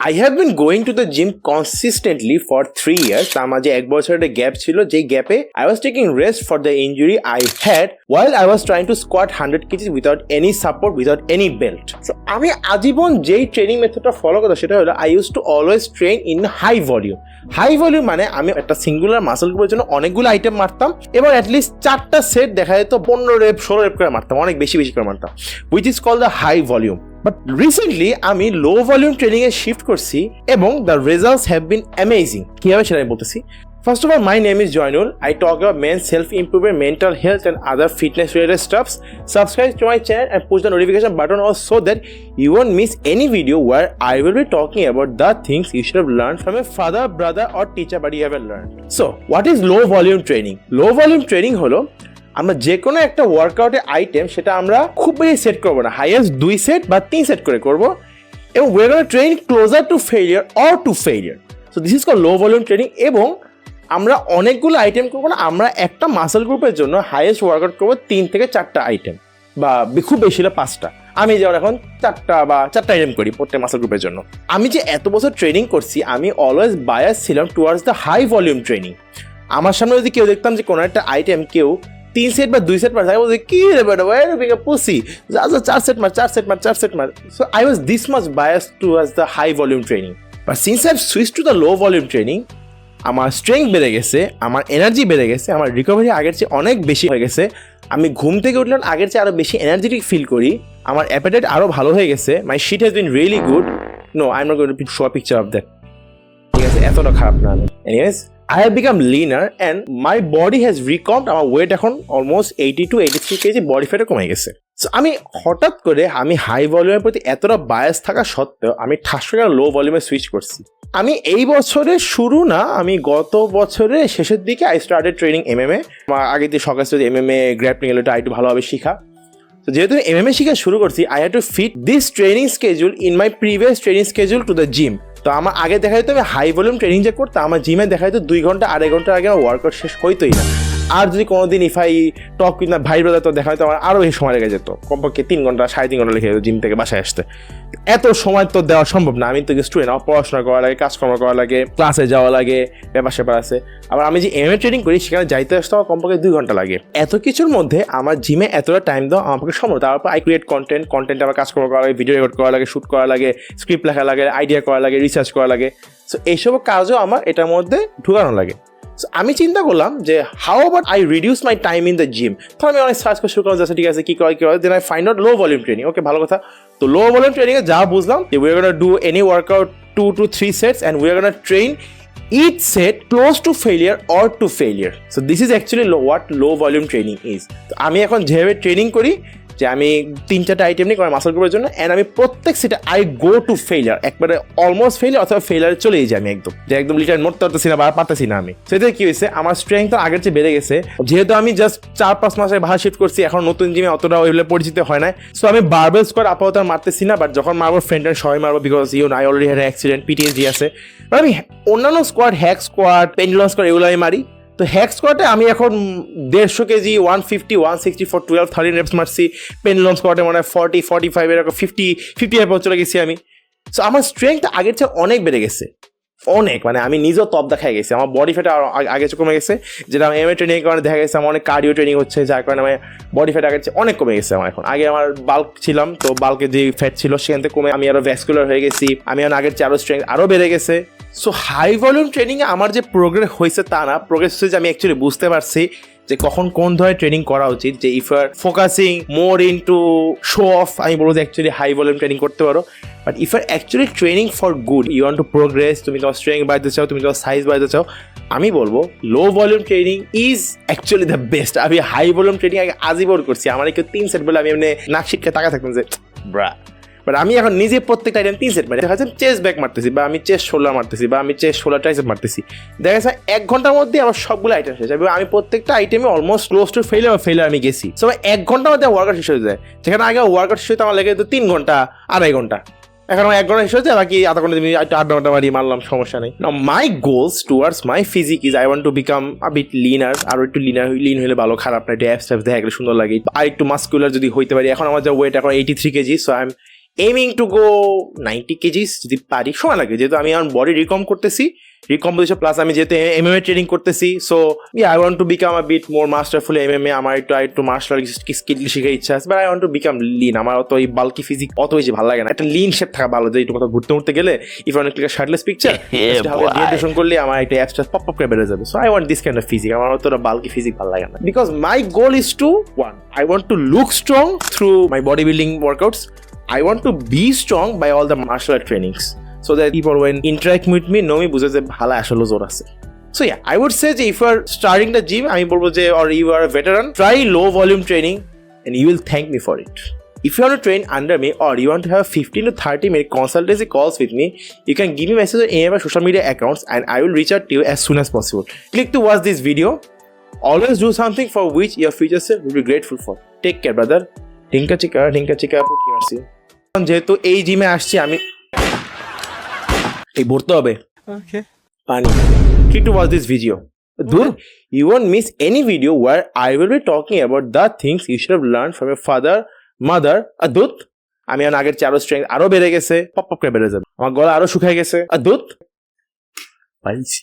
I have been going to the gym consistently for 3 years. তার মাঝে এক বছরের গ্যাপ ছিল, যেই গ্যাপে I was taking rest for the injury I had while I was trying to squat 100 kg without any support, without any belt. So আমি আজীবন যেই ট্রেনিং মেথডটা ফলো করতাম সেটা হলো I used to always train in high volume. High volume মানে আমি একটা singular muscle গ্রুপের জন্য অনেকগুলো আইটেম মারতাম এবং অ্যাটলিস্ট 4টা সেট দেখা যেত 15 রেপ 16 রেপ করে মারতাম, অনেক বেশি করে মারতাম, which is called the high volume. But recently আমি লো ভলিউম ট্রেনিং এ শিফট করছি এবং the results have been amazing. কিভাবে সেটা আমি বলতেছি। First of all, my name is Joinul. I talk about men's self-improvement, mental health and other fitness-related stuffs. Subscribe to my channel and push the notification button also so that you won't miss any video where I will be talking about the things you should have learned from a father, brother or teacher but you haven't learned. So, what is low volume training? Low volume training হলো আমরা যে কোনো একটা ওয়ার্কআউটের item সেটা আমরা খুব বেশি set করবো না, হাইয়েস্ট 2 সেট বা 3 সেট করে করবো এবং we are going to train closer to failure or to failure. So, this is called low volume training এবং আমরা অনেকগুলো আইটেম করবো না, আমরা একটা মাসল গ্রুপের জন্য হাইয়েস্ট ওয়ার্কআউট করবো 3 থেকে 4টা আইটেম বা খুব বেশি হলে 5টা। আমি যেমন এখন 4টা আইটেম করি প্রত্যেক মাসল গ্রুপের জন্য। আমি যে এত বছর ট্রেনিং করছি আমি অলওয়েজ বায়াস ছিলাম towards the high volume training. আমার সামনে যদি কেউ দেখতাম যে কোনো একটা আইটেম কেউ 3 সেট বা 2 সেট মারছে, আমি বলছি কি রে বেটা ওয়াই বিং আ পুসি, যা 4 সেট মার। So I was this much bias towards the high volume training. But since I have switched to the low volume training আমার স্ট্রেংথ বেড়ে গেছে, আমার এনার্জি বেড়ে গেছে, আমার রিকভারি আগের চেয়ে অনেক বেশি হয়ে গেছে, আমি ঘুম থেকে উঠলাম আগের চেয়ে আরও বেশি এনার্জেটিক ফিল করি, আমার অ্যাপেটাইট আরও ভালো হয়ে গেছে, my shit has been really good. No I am not going to show a picture of that, ঠিক আছে, এতটা খারাপ না আমি। Anyways I have become leaner and my body has recombed. আমার ওয়েট এখন অলমোস্ট 80 to 83 কেজি বডি ফ্যাটও কমে গেছে। সো আমি হঠাৎ করে আমি হাই ভলিউমের প্রতি এতটা বায়াস থাকা সত্ত্বেও আমি ঠাস করে লো ভলিউমে সুইচ করছি। আমি এই বছরের শুরু না, আমি গত বছরের শেষের দিকে আই স্টার্টেড ট্রেনিং MMA। আমার আগে দিয়ে সকাল থেকে MMA গ্র্যাপলিং এলো একটু ভালোভাবে শিখা। তো যেহেতু MMA শিখা শুরু করছি I had to fit this training schedule in my previous training schedule to the gym. তো আমার আগে দেখা যেত আমি হাই ভলিউম ট্রেনিং যে করতাম আমার জিমে দেখা যেত 2 ঘন্টা 2.5 ঘন্টা আগে আমার ওয়ার্কআউট শেষ হইতোই না। আর যদি কোনোদিন ইফাই টক কিনা ভাই ব্রাদার তো দেখা যেত আমার আরও বেশি সময় লেগে যেত, কমপক্ষে 3 ঘন্টা 3.5 ঘন্টা লেগে যেত জিম থেকে বাসায় আসতে। এত সময় তো দেওয়া সম্ভব না, আমি তো স্টুডেন্ট, আমার পড়াশোনা করা লাগে, কাজকর্ম করা লাগে, ক্লাসে যাওয়া লাগে, ব্যাপার স্যাপার আছে। আবার আমি যে MMA ট্রেনিং করি সেখানে যাইতে আসতে আমার কমপক্ষে 2 ঘন্টা লাগে। এত কিছুর মধ্যে আমার জিমে এতটা টাইম দেওয়া আমার পক্ষে সম্ভব। তারপর আই ক্রিয়েট কন্টেন্ট আমার কাজকর্ম করা লাগে, ভিডিও রেকর্ড করা লাগে, শ্যুট করা লাগে, স্ক্রিপ্ট লেখা লাগে, আইডিয়া করা লাগে, রিসার্চ করা লাগে। সো এইসব কাজও আমার এটার মধ্যে ঢুকানো লাগে। আমি চিন্তা করলাম যে how about I reduce my time in the gym. তো আমি অনেক সার্চ করে শুরু করলাম, ঠিক আছে কী করা then I find out low volume training. Okay, ভালো কথা। তো লো ভলিউম ট্রেনিংয়ে যা বুঝলাম যে we are gonna do any workout 2 to 3 sets and we are gonna train each set close to failure or to failure. So this is actually what low volume training is. তো আমি এখন যেভাবে training করি যে আমি 3-4টা item নিই আমার muscle গ্রুপের জন্য অ্যান্ড আমি প্রত্যেক সেটে আই গো টু ফেলিয়ার, একবারে অলমোস্ট ফেলিয়ার অথবা ফেলিয়ারে চলেই যাই আমি একদম লিটার মরতে পারতেছি না বা পারতেছি না আমি। সেটা কি হয়েছে, আমার স্ট্রেংথ তো আগের চেয়ে বেড়ে গেছে, যেহেতু আমি জাস্ট 4-5 মাসে ভালো শিফট করছি, এখন নতুন জিমে অতটা ওইভাবে পরিচিত হয় না। সো আমি বারবেল স্কোয়াড আপাতত মারতেছি না, বাট যখন মারবো ফ্রেন্ডের সবাই মারবো, because I already had accident, PTSD আছে। আমি অন্যান্য squad, hack squad, pendulum squad এগুলো আমি মারি। তো হ্যাক স্কোয়াডে আমি এখন 150 কেজি 150 160 for 12-13 রেপস মারছি। পেন্ডুলাম স্কোয়াডে মানে 40-45 এরকম 50 চলে গেছি আমি। সো আমার স্ট্রেংথ আগের চেয়ে অনেক বেড়ে গেছে, অনেক, মানে আমি নিজেও তপ দেখাই গেছি। আমার বডি ফ্যাট আগে চেয়ে কমে গেছে, যেটা আমি MMA ট্রেনিংয়ের কারণে দেখা গেছে আমার অনেক কার্ডিও ট্রেনিং হচ্ছে, যার কারণে আমার বডি ফ্যাট আগের চেয়ে অনেক কমে গেছে। আমার এখন আগে আমার বাল্ক ছিলাম, তো বাল্কে যে ফ্যাট ছিল সেখান থেকে কমে আমি আরও ভ্যাসকুলার হয়ে গেছি, আমি আগের চেয়ে আরও স্ট্রেংথ আরও বেড়ে গেছে। সো হাই ভলিউম ট্রেনিংয়ে আমার যে প্রোগ্রেস হয়েছে তা না, প্রোগ্রেস হয়েছে আমি অ্যাকচুয়ালি বুঝতে পারছি যে কখন কোন ধরনের ট্রেনিং করা উচিত। যে if are focusing more into show off, আমি বলবো যে অ্যাকচুয়ালি হাই ভলিউম ট্রেনিং করতে পারো। But if are actually training for good, you want to progress, তুমি তোমার স্ট্রেংথ বাড়াতে চাও, তুমি তোমার সাইজ বাড়াতে চাও, আমি বলবো লো volume training is actually the best. আমি হাই ভলিউম ট্রেনিং আগে আজীবন করছি, আমার কেউ 3 সেট বলে আমি এমনি নাক শিটকে তাকা থাকতাম যে ব্রা। বাট আমি এখন নিজে প্রত্যেকটা আইটেম 3 সেট মারি, দেখা যাচ্ছে চেস্ট ব্যাক মারতেছি বা আমি চেস্ট শোল্ডার মারতেছি বা আমি চেস্ট শোল্ডার ট্রাইসেপ মারতেছি, দেখা যাচ্ছে 1 ঘন্টার মধ্যে আমার সবগুলো আইটেম শেষ হবে। আমি প্রত্যেকটা আইটেমে অলমোস্ট ক্লোজ টু ফেলিয়ার আমি গেছি। সো 1 ঘন্টার মধ্যে ওয়ার্কআউট শেষ হয়ে যায়, যেখানে আগে ওয়ার্কআউট শেষ হতে আমার লেগে যেত 3 ঘন্টা 2.5 ঘন্টা, এখন আমার 1 ঘন্টা শেষ হচ্ছে, বাকি আধা ঘন্টা তুমি 8 ঘন্টা মারি মারলাম, সমস্যা নেই। Now my goals towards my physique is I want to become a bit leaner, আরও একটু লিন হলে ভালো, খারাপ না, একটু অ্যাপস দেখা গেলে সুন্দর লাগে, আর একটু মাস্কুলার যদি হইতে পারি। এখন আমার যা ওয়েট এখন 83 KG, so I am aiming to go 90 KGs যদি পারি, সময় লাগে যেহেতু আমি আমার বডি রিকম করতেছি, রিকম্পোজিশন প্লাস আমি যেহেতু MMA ট্রেনিং করতেছি, so I want to become a bit more masterful MMA। আমার একটু মার্শাল স্কিল শেখার ইচ্ছা আছে, but I want to become lean. আমার অত এই বাল্কি ফিজিক অত বেশি ভালো লাগে না, একটা লিন শেপ থাকা ভালো, যে একটু কথা ঘুরতে গেলে ইফ অনেক শার্টলেস পিকচার ডিহাইড্রেশন করলে আমার একটা অ্যাবস্ট্রাস পপ করে বেড়ে যাবে। So I want this kind of physique. আমার অতটা বাল্কি ফিজিক ভালো লাগে না, because my goal is to one, I want to look strong through my body building workouts. I want to be strong by all the martial art trainings, so that people when interact with me know me বুঝে যে ভালো আসলে জোর আছে। So yeah, I would say that if you are starting the gym, আমি বলবো যে, or you are a veteran, try low volume training and you will thank me for it. If you want to train under me or you want to have 15 to 30 minute consultancy calls with me, you can give me message on any of my social media accounts and I will reach out to you as soon as possible. Click to watch this video. Always do something for which your future self will be grateful for. Take care, brother. Tinka chika, put mercy. যেহেতু এই জিমে আসছি আমি, এই ভরতে হবে পানি। Click to watch this video. Dude, you won't miss any video where I will be talking about the things you should have learned from your father, mother. দুধ আমি আগের চেয়ে আরো স্ট্রেংথ আরো বেড়ে গেছে, পপ করে বেড়ে যাবে, আমার গলা আরো শুকায় গেছে। দুধ পাইছি।